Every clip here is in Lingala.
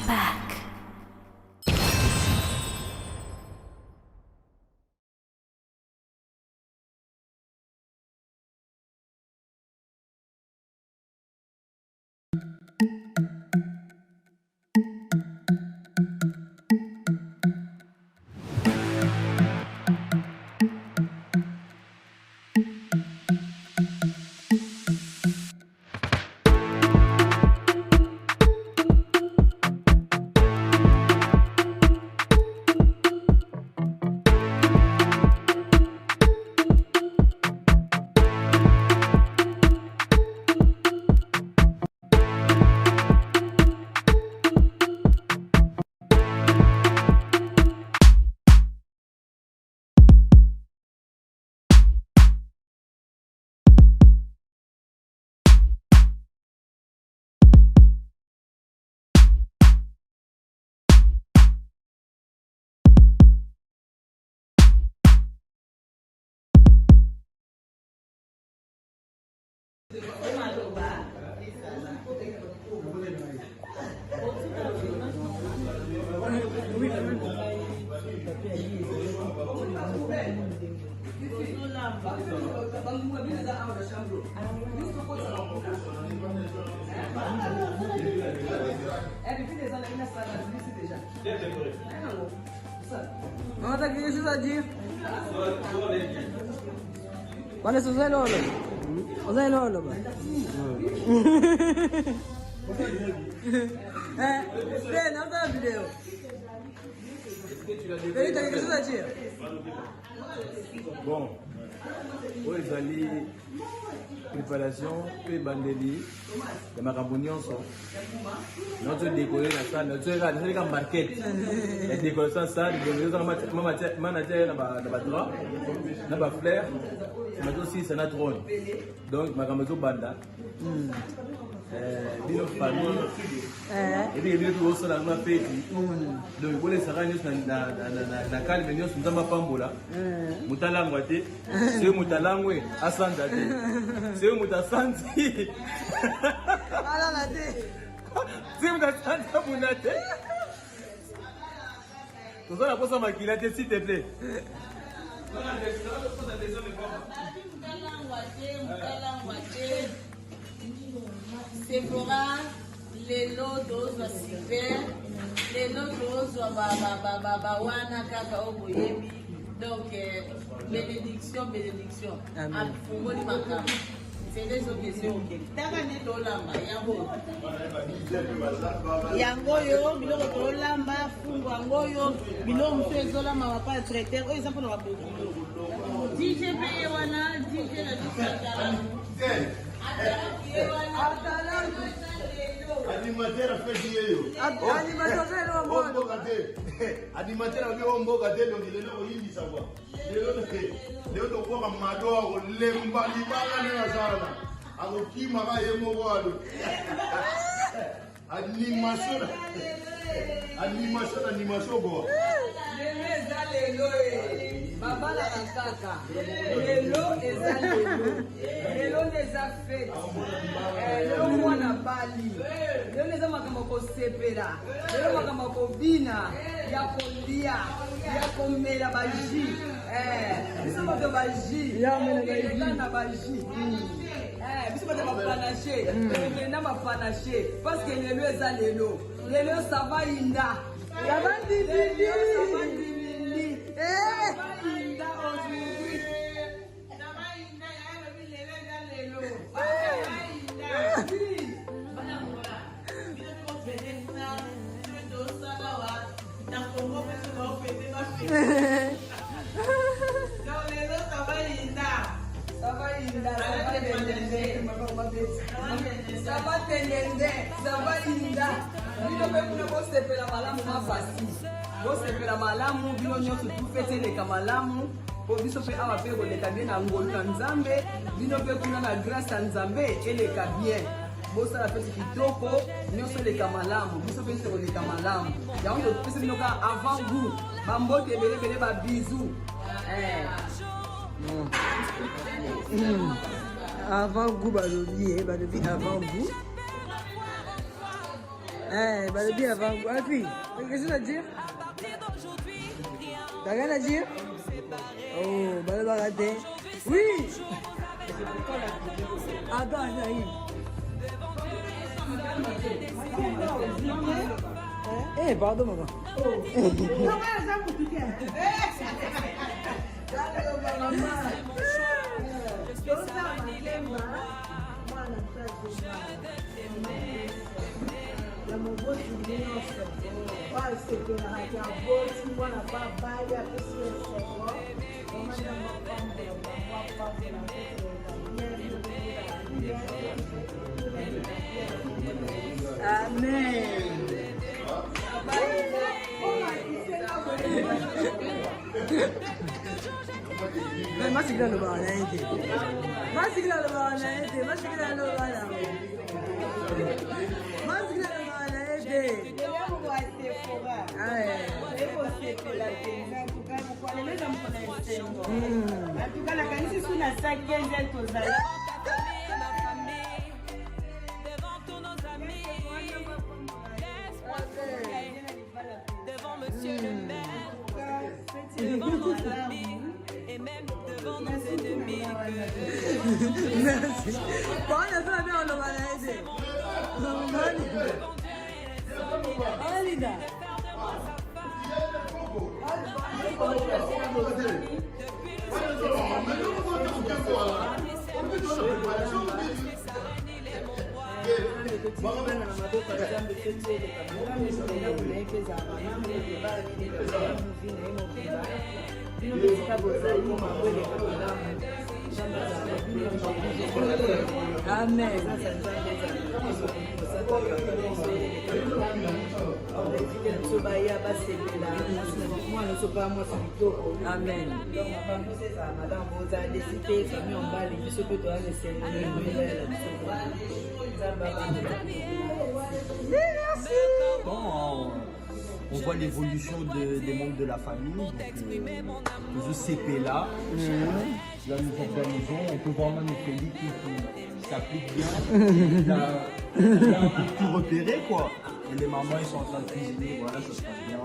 back. Não, tá aqui, chusadinho. Olha, se usar Lolo. Usar Lolo, mano. É, não tá, video. Ele tá aqui, chusadinho. Bon, hoje ali préparation et bandeli de macabonionso. Notre décorer la salle, notre market. La décoration salle, de manager na batra, na ba fleur, mais aussi c'est notre rôle. Donc macamazo banda. Bino famille. Et puis bien tout ça dans ma fête. Donc pour les saragnes na calme nyos nzamba pambola. Mutalangwa te. C'est mutalangwe asanda te. C'est mutasanti. Ala la te. C'est mutasanti munate. Tout ça la pose à maquiller s'il te plaît. Sephora, les lots d'os super, les lots d'os wana kaka oboyebi. Donc bénédiction. Amen. Fungoli makamba. C'est des occasions. Taka ne tolamba yango. Yango yo biloko tolamba fungo yango yo biloko mtu ezolamba mapa traiteur oyo eza mpona baboki. DJ pe wana DJ na DJ. Animateur afeti yeyo. Animateur ali mboka te donc lelo oyindisa kwa. Lelo to kwa madoa ko lemba libala ne nasala. Akokima ka yemo kwalo. Animation bo. Babala na kaka. Lelo eza lelo. Lelo neza fete. Lelo mwana bali. Lelo neza makambo kosepela. Lelo makambo kobina. Ya kolia. Ya komela baji. Biso bato baji. Ya komela baji. Na baji. Biso bato bapanache. Na bapanache. Parce que lelo eza lelo. Lelo ça va inda. Ça va ndili. Ça va ndili. Bosepela malamu bino nyonso tupeteleka malamu po biso pe awa pe koleka bien na ngolu na Nzambe bino pe kuna na grâce ya Nzambe eleka bien bosala pesi kitoko nyonso eleka malamu biso pe koleka malamu yango topesi bino ka avant goût bambote ebele ba bisous avant goût balobi avant goût Eh, bah le bien avant. Ah, puis, qu'est-ce que tu as à dire? T'as rien à dire? Oh, bah le baraté. Oui! Attends, j'arrive. Eh, pardon, maman. Amen. Masigla lo ba na ite. Masigla lo ba na ite. Masigla lo ba na. Masigla lo ba na ite. Devant monsieur le maire, devant nos amis et même devant nos ennemis. Merci. Bon, on a fait la bien, on va l'aider. Alida. Amen. Amen. Quand on voit l'évolution des membres de la famille, donc ce CP là, là nous organisons, on peut voir même Félix qui s'applique bien, il a tout repéré quoi. Et les mamans ils sont en train de cuisiner, voilà, ça se passe bien.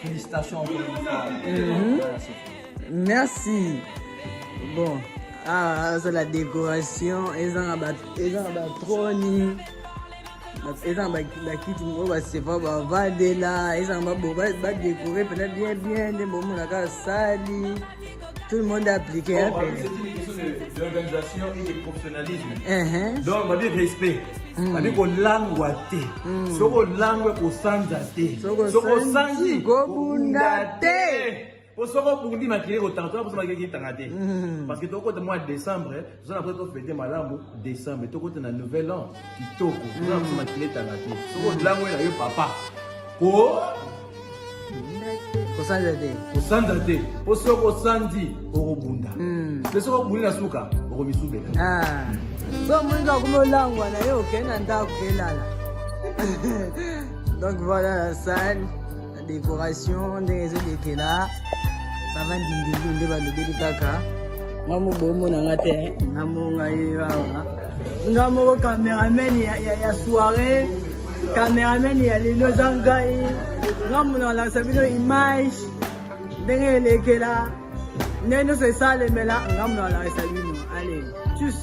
Félicitations encore une fois. Voilà, c'est tout. Merci. Bon, c'est la décoration. Ils ont trône. Ils ont kit, c'est pas là. Ils ont décoré bien. Tout le monde a appliqué. C'est une question d'organisation et de professionnalisme. Donc, on va dire respect. On va dire qu'on langue ouate. Si on langue au sanzate. Si on sanzi, gobundate. Pour ce qu'on dit, ma clé au temps, pour ce qu'on dit, parce que tout le mois de décembre, nous avons fêté madame décembre, tout le monde nouvel an, nous avons ma clé tangate. Si on langue, il y a papa. Pour Osandate, osoko sandi, orobunda. Lesoko bunda suka, orobisubela. So mwinga kumolangwa na yo kena ndako kelala. Donc voilà la salle, la décoration, des là. Ça va ndindu ba lobeli kaka. Ngamu bomo na ngate, ngamu ngai wa. Ngamu cameraman ya soirée. Cameraman ya lelo zangai. Ngamu na la sabino image. Ndenge lekela. Neno se sale mela ngamu na la sabino. Allez, tchuss.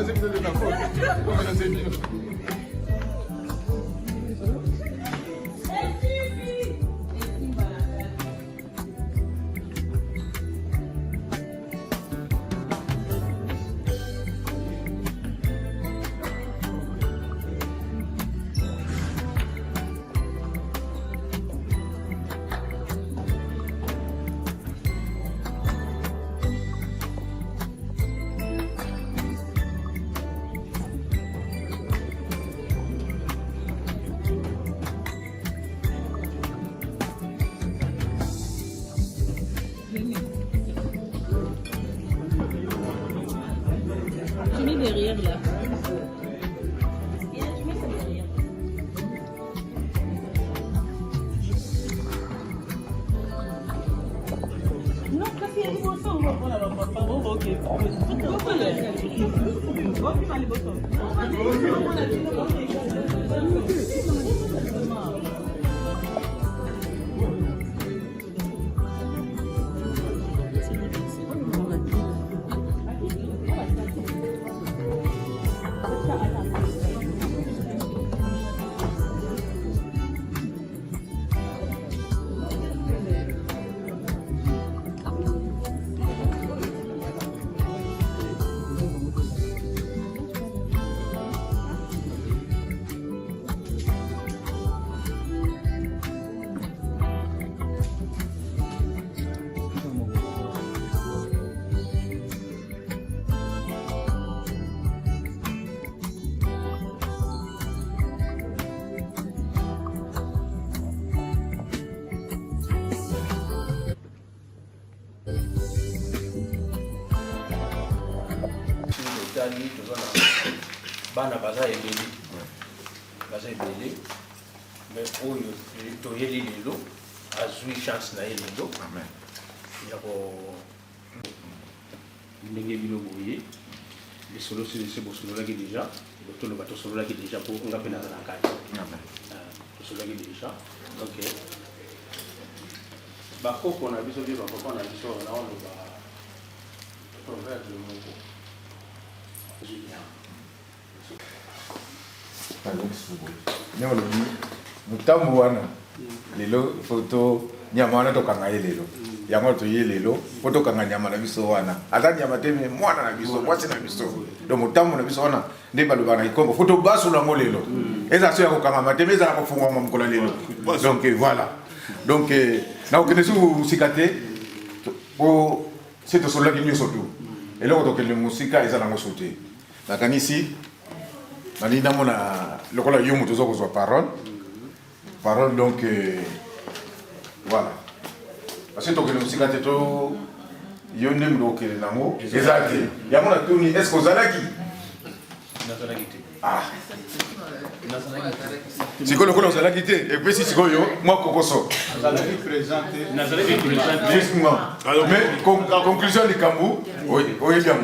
c'est peut-être une faute. Tu mets derrière là. Tu mets ça derrière. Non, kasi il y a une boisson, on va prendre la papa. Bon, ok. tali tozana bana baza ebele mais oyo toyeli lelo azwi chance na ye lelo ya ko ndenge bino boye lisolo se bosololaki déjà toloba tosololaki déjà po nga mpe naza na kati tosololaki déjà donc bakoko na biso mpe bakoko na biso naoloba proverbe moko nyolobi mutambo wana lelo foto nyama wana tokanga ye lelo yango toye lelo po tokanga nyama na biso wana ata nyama te me mwana na biso mwasi na biso donc mutambo na biso wana nde baloba na ikombo foto basula yango lelo eza so ya kokangama te me ezala kofungwama mokolo lelo donc voilà donc nakokende su musika te po se tosololaki nyonso tu eloko tokende musika eza nango so te nakanisi nalinda mona lokola yo moto oza kozwa parole donc voilà parce que tokende mosika te to yo nde moto okende nango eza te yango natuni est ce que ozalaki nazalaki te sikoyo lokola ozalaki te epesi sikoyo mwa kokoso nazalaki présente mais conclusion likambo oyebi yango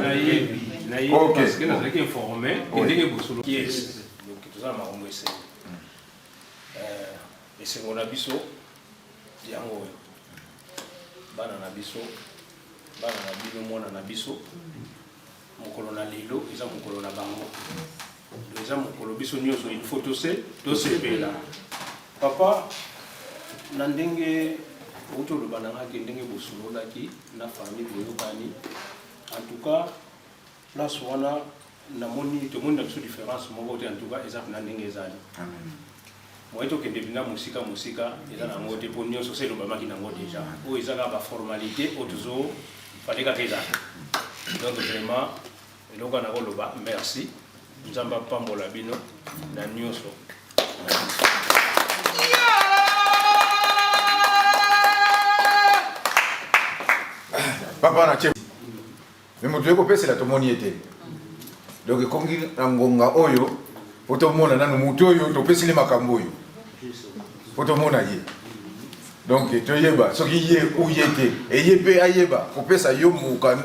ok parce que nazalaki informé ndenge bosolo yes donc tozala makambo eseni esengo na biso yango oyo bana na biso bana na bino mwana na biso mokolo na lelo eza mokolo na bango eza mokolo biso nyonso il faut tosepela papa na ndenge outi oloba nangaki ndenge bosololaki na famille boyokani en tout cas place wana namoni tomoni na biso différence moko te en tout cas eza na ndenge ezali moye tokende bina mosika eza nango te mpo nyonso se elobamaki nango déjà oyo eza kaka baformalité oyo tozo fale kaka ezali donc vraiment eloko na koloba merci nzambe apambola bino na nyonso papa na che mais moto ekopesela tomoni ete donc ekongi na ngonga oyo po tomona nanu moto oyo topesili makambo oyo po tomona ye donc toyeba soki ye ou ye te eye mpe ayeba kopesa yo moka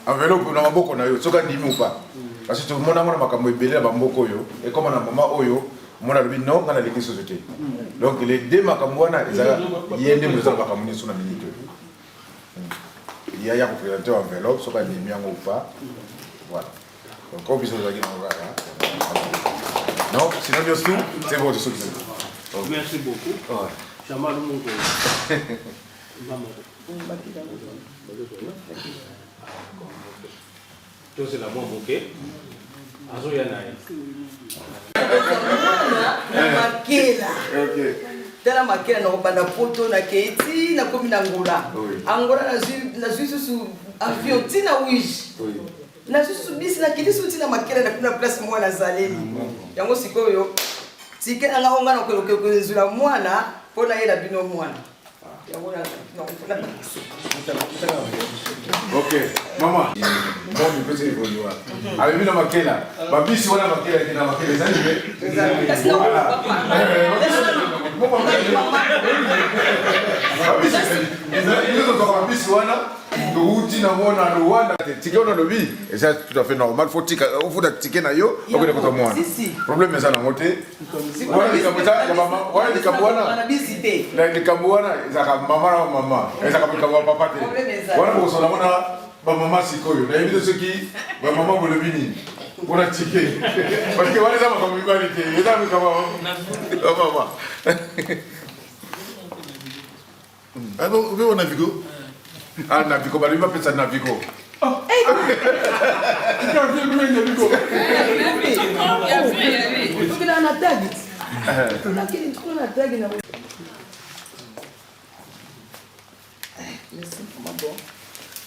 enveloppe na maboko na yo soki andimi ou pas parce que tomona ngo na makambo ebele na bamboka oyo ekoma na mama oyo mona lobi non nga naleki soso te donc les deux makambo wana eza ye nde moto eza na makambo nyonso na minute oyo il y a pour présenter enveloppe, ce qu'on dit bien ou pas. Voilà. Encore plus de la guerre. Non, sinon bien sûr, c'est bon, c'est ça. Merci beaucoup. Jamal Mungo. Toi, c'est la bonne bouquet. Azo Yanaï. Makela. Ok. Tala makela na kobanda poto na keiti na komi na ngola. Angola na zui susu avion tina wish. Na susu bisi na kidi suti na makela na kuna place mwana zaleli. Yango sikoyo tikena nga onga na kwezula mwana pona yela bino mwana. Yango na Ok, maman. Bon, je peux te évoluer. Avec lui, makela. Ma bisi wana makela qui na makela ça lui. Bisi wana touti na mona Rwanda ticket on lobi et ça tout à fait normal faut ticket faut da ticket na yo au bout de moi. Problème ça na moté. Wana likabuta ya mama, wana likabwana. na bisite. Na likabwana za mama na mama. Eza kabika papa te. Wana ko sona mona ba mama sikoyo. Na hivi ceux qui ba mama ko lobi ni. Wana ticket. Parce que wana za ma communauté. Eza mi kama mama. Ah non, on a Vigo. Ah, Navigo, bah lui va faire ça Navigo. Il a vu le Navigo.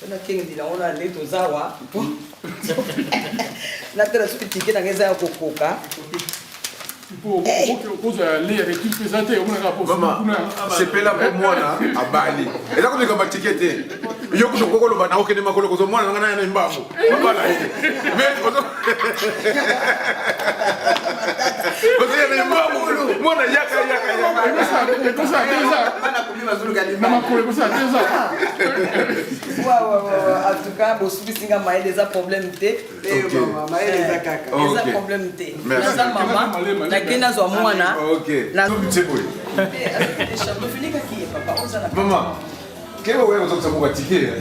Na kengi na ona leto zawa. Na tera su tike na ngeza ya kokoka. Pour les représenter, on a Maman, c'est pas là pour moi là, à Bali. Et là, comme il y a un ticket, il y a un peu de choses qui sont en train de se faire. Moi, je suis maman, quel est le problème de ce ticket?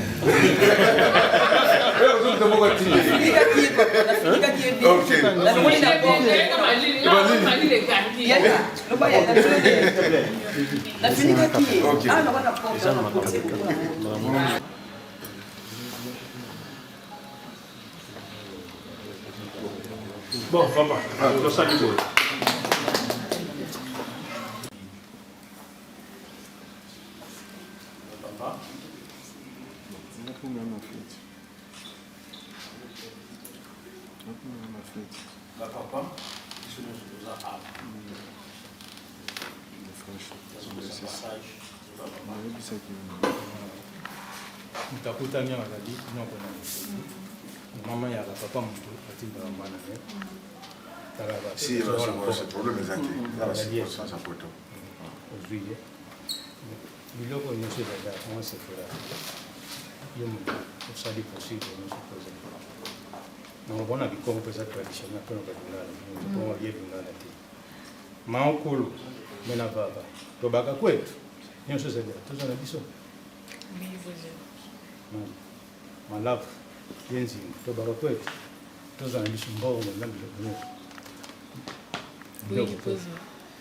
Bon, papa, je salue. Papa, Mtakutania wakati mama ya papa mtu atimba mwana si c'est problème exact ça photo ozuye biloko nyonso ezalaka comment se fera yo moto osali possible nyonso kozala naomona bikongo mpenza traditionnel mpona balingana mpona ye lingana te maokolo me na baba tobaka kwetu nyonso ezalaka toza na biso malafu ye nzima tobaka kwetu toza na biso mbongo na biloko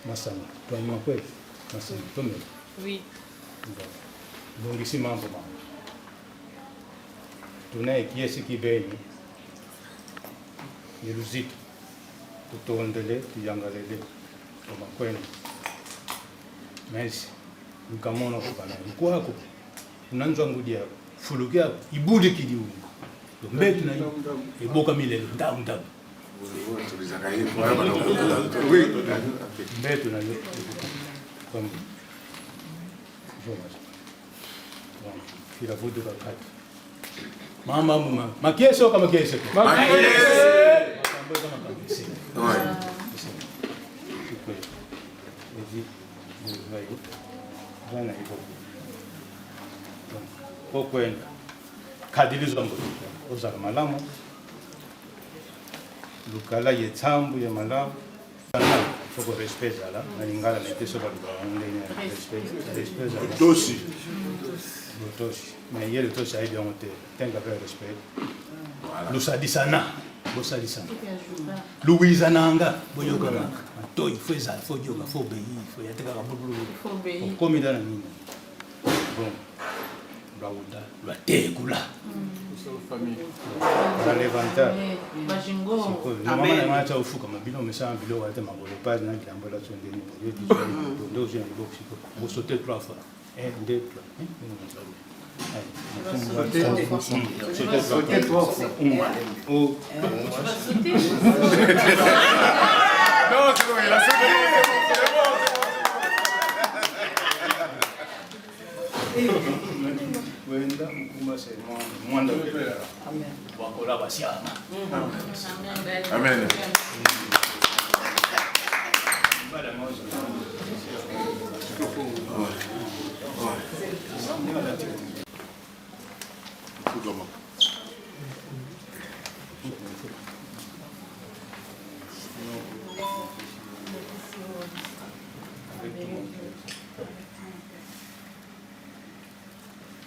masanga twanywa kwetu masanga tomela longisi mambo mama tunaye kiesi kibeni ni luzito tutondele tuyangalele tomakwena merci ukamona kupana kwako unanzwa ngudi yako fuluki yako ibudi kidiuni mbetu na iboka milele ndamu ndamu mbetu na comme il a voulu de la carte. Maman, ma question comme question. Ma Faut respect là, na lingala nete so baluka ngene respect là. Toshi. Toshi. Mais hier toshi a bien monté. Tenga faire respect. Lusa disana. bosalisa louise nanga boyokaka matoyi fo ezala fo yoka fo obéir fo yatekaka bululu okomida na nini bon lwawuda lwatekula balevanta mama nanga tya ofuka mabilo omesana bilo wate makolo page na bilambo elatsondeni nde ozwi na liboko siko bosote 3 fois 1 2 Amen.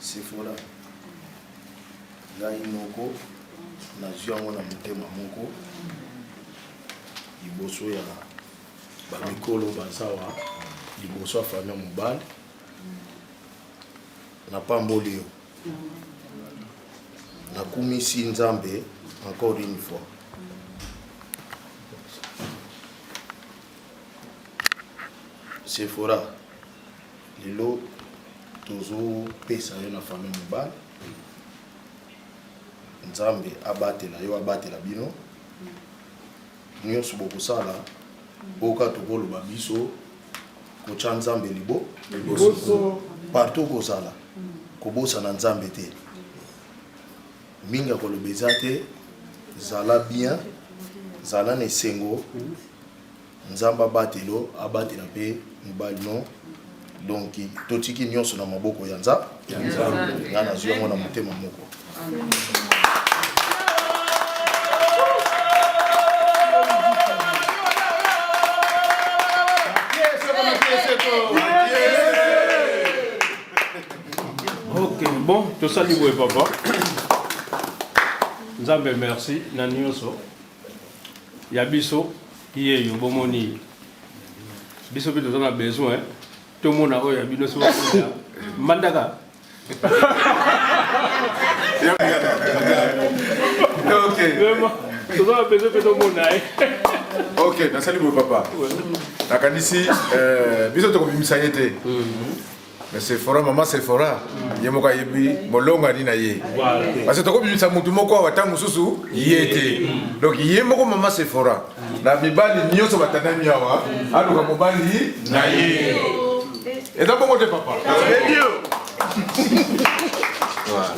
Sephora ngai moko nazwi yango na motema moko liboso ya bamikolo bazawa liboso ya famille mobali napamboli yo nakumisi nzambe encore une fois Sephora lelo tozopesa yo na famille mobali nzambe abatela yo abatela bino nyonso bokosala boka tokoloba biso kotya nzambe liboso partout kozala kobosana nzambe te mingi akoloba eza te zala bien zala na esengo nzambe abatelo abatela mpe mobali no donc totiki nyonso na maboko ya nzambe nga nazwi yango na motema moko. Ok, bon, tout ça dit papa. Nzambe merci na nyonso. Ya biso iye yo bomoni. Biso bi tozana besoin. Tout le monde a oya bino so mandaka. Ok. Vraiment. Tozana besoin que tout le monde aille. Ok, nasali boye papa. Nakanisi biso tokobimisa ye te. Mais Sephora, maman Sephora, ye moko yebi molonga ni na ye. Parce que tokobimisa mutu moko awata mususu ye te. Donc ye moko maman Sephora. Na mibali nyonso batana miawa, aluka mobali na ye. Et donc bongo te papa. Et Dieu. Voilà.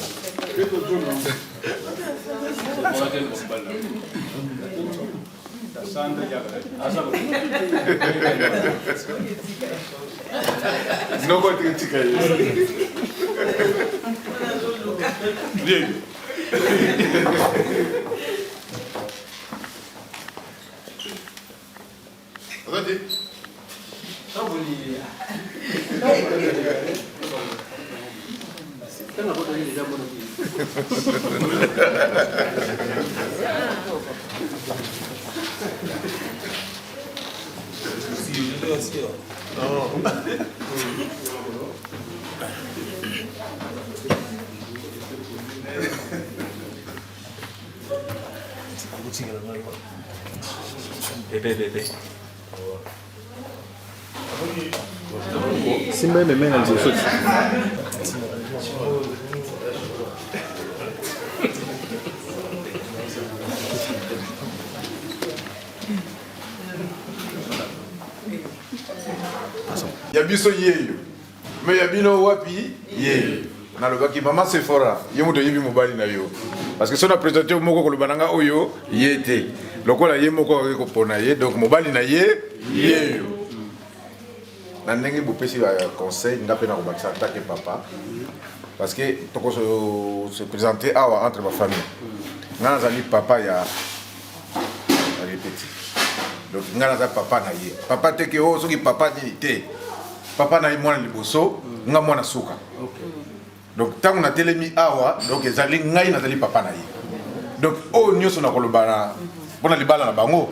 No go to tika ye. Bien. Regardez. Simba imemea nzuri. Ya biso yeyo. Mais ya bino wapi yeyo. Nalobaki maman Sephora, ye moto yebi mobali na yo. Parce que son a présenté moko kolobananga oyo yete. Lokola ye moko ko pona ye, donc mobali na ye yeyo. Na ndenge bopesi ba conseil ngape na kobakisa attaque papa. Parce que toko se présenter awa entre ma famille. Nga nazali papa ya répété. Donc nga nazali papa na ye. Papa te ke o soki papa ni te. Papa na ye mwana liboso, nga mwana suka. Donc tant on a télémi awa, donc ezali ngai nazali papa na ye. Donc oh nyonso na koloba pona libala na bango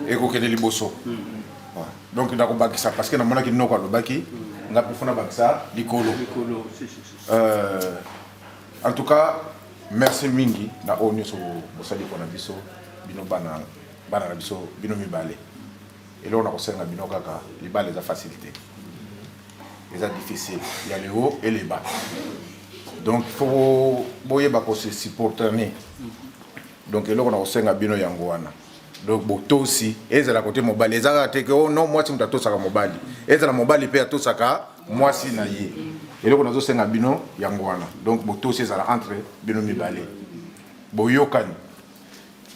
et ko kene liboso. Donc ndako bakisa parce que na mona ki noko alobaki ngapi fona bakisa likolo. En tout cas merci mingi na o nyonso bosali ko na biso bino bana na biso bino mibale. Et là on a kosenga bino kaka libala za facilité. C'est difficile. Il y a les hauts et les bas. Donc il faut se supporter. Donc là on a aussi un bino yangoana. Donc boto aussi et c'est la côté mobile. Les arrêtés que oh non moi si on t'a saka mobile. Et c'est la mobile paye tout saka moi si na yé. Et là on a aussi un bino yangoana. Donc boto aussi ça entre bino mibale. Boyokan.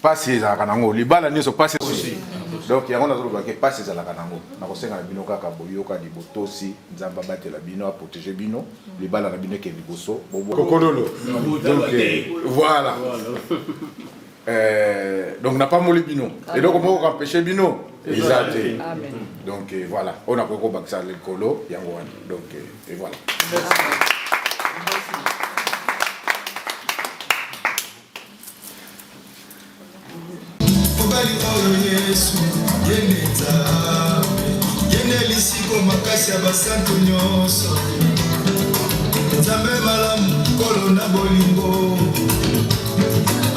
Pas ces akanango. Les balles ne sont pas ces aussi. Donc il y a un autre qui passe à la kanango. Na kosenga bino kaka boyoka di boto aussi nzamba batela bino à protéger bino. Les balles na bino ke liboso. Kokodolo. Donc voilà. Donc n'a pas molli bino. Et donc on peut empêcher bino. Exact. Donc voilà, on a beaucoup baksa le colo yango wana. Donc et voilà. Yesu yeneta yene lisiko makasi ya basantu nyonso nzambe malamu kolo na bolingo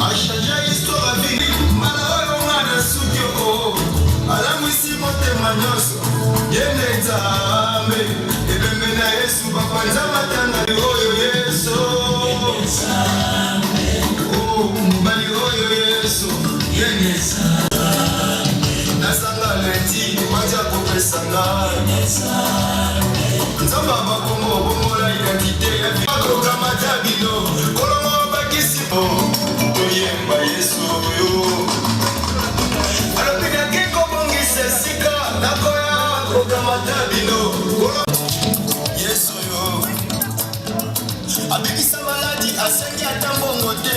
achanja histoire vie mala oyo mwana suki o alamwisi motema nyonso yene nzambe ebembe na Yesu bapanza matanga oyo Yesu mobali oyo Yesu yene nzambe nasanga leti waja kopesanga nzamba bakongo bongola identité ya bikoka matabilo kolongo bakisi toyemba Yesu yo alopika keko bongisa sika nakoya koka matabilo Yesu yo abikisa maladi asengi atambongo te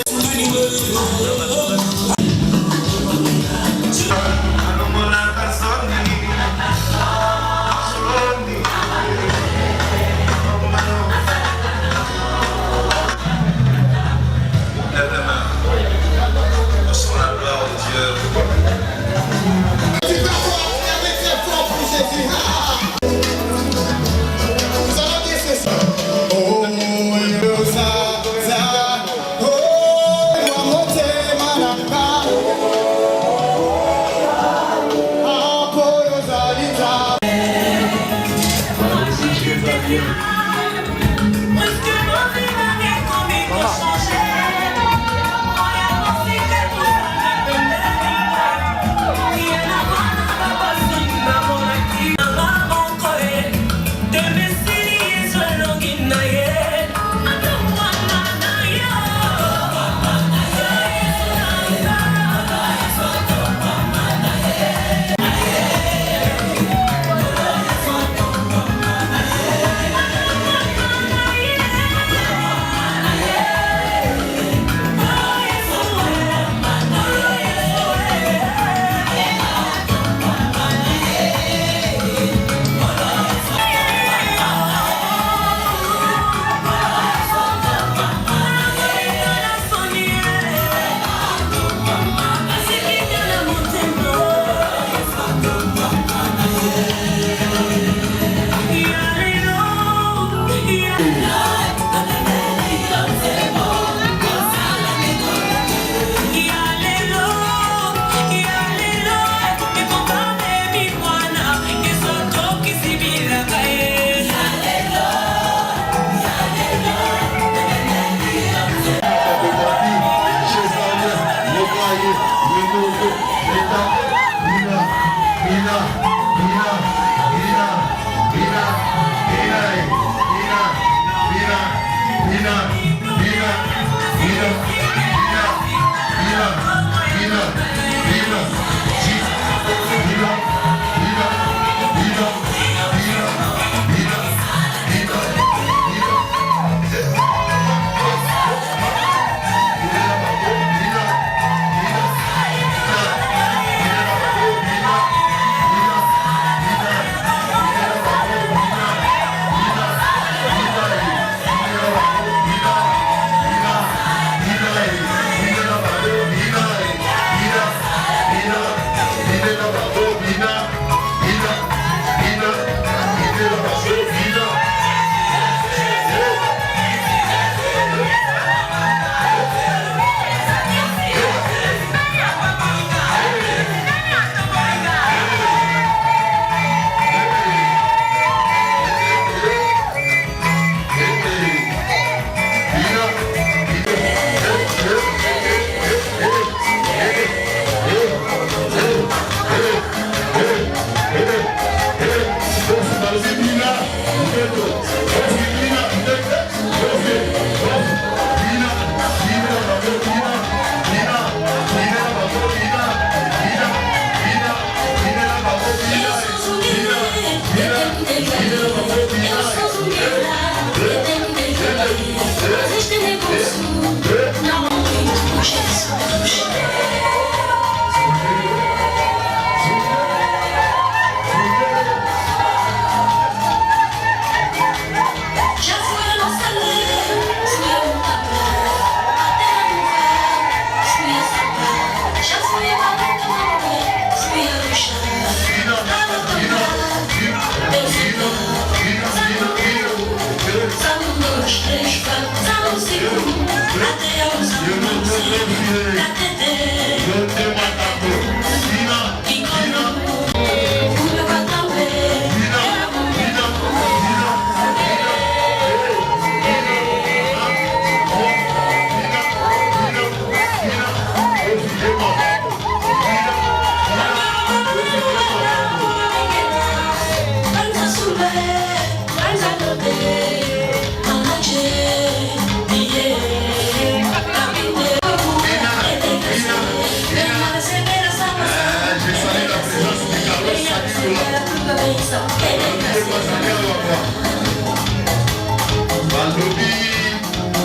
balobi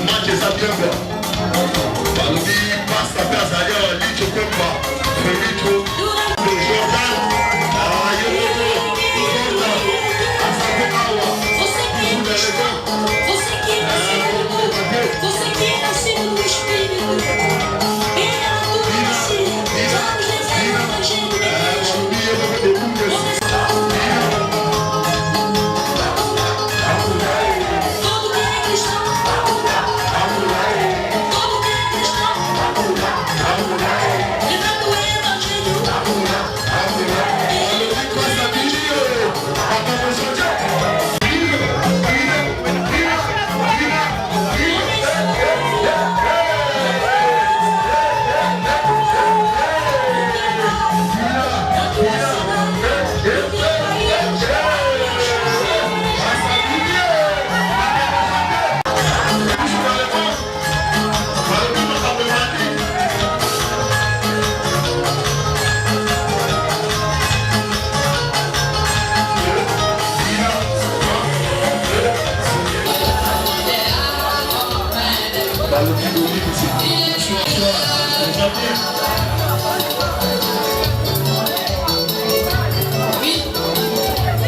match eza bien quoi balobi pasta mpe azali awa licho komba felicho jordan Você que nasceu no Espírito, ele é a tua nascida. Vamos dizer o Evangelho de Deus. Todo que é cristão, todo que é cristão, levando o Evangelho, ele vai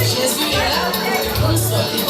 Jésus est là, consolé.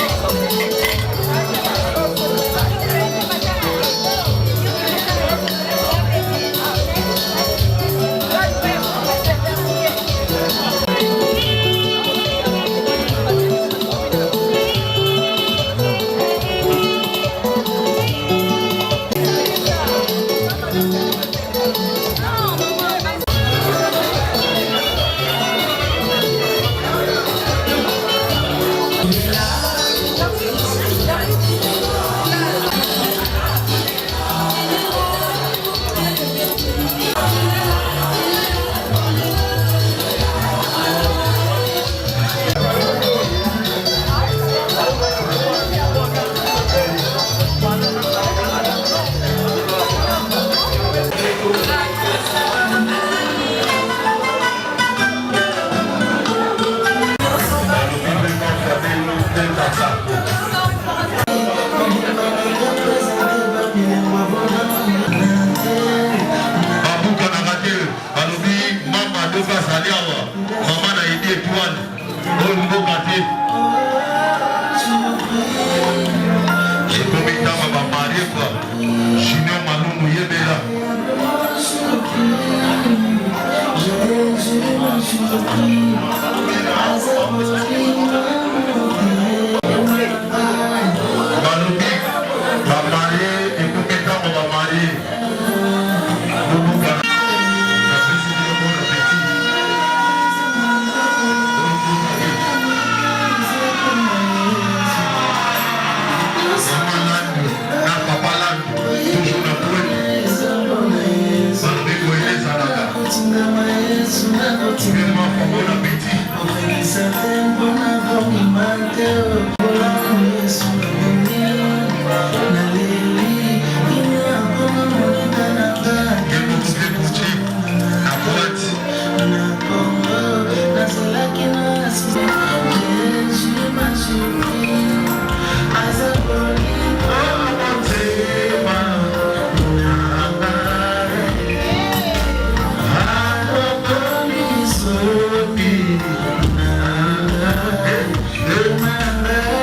Remember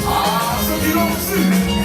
Ah, c'est du long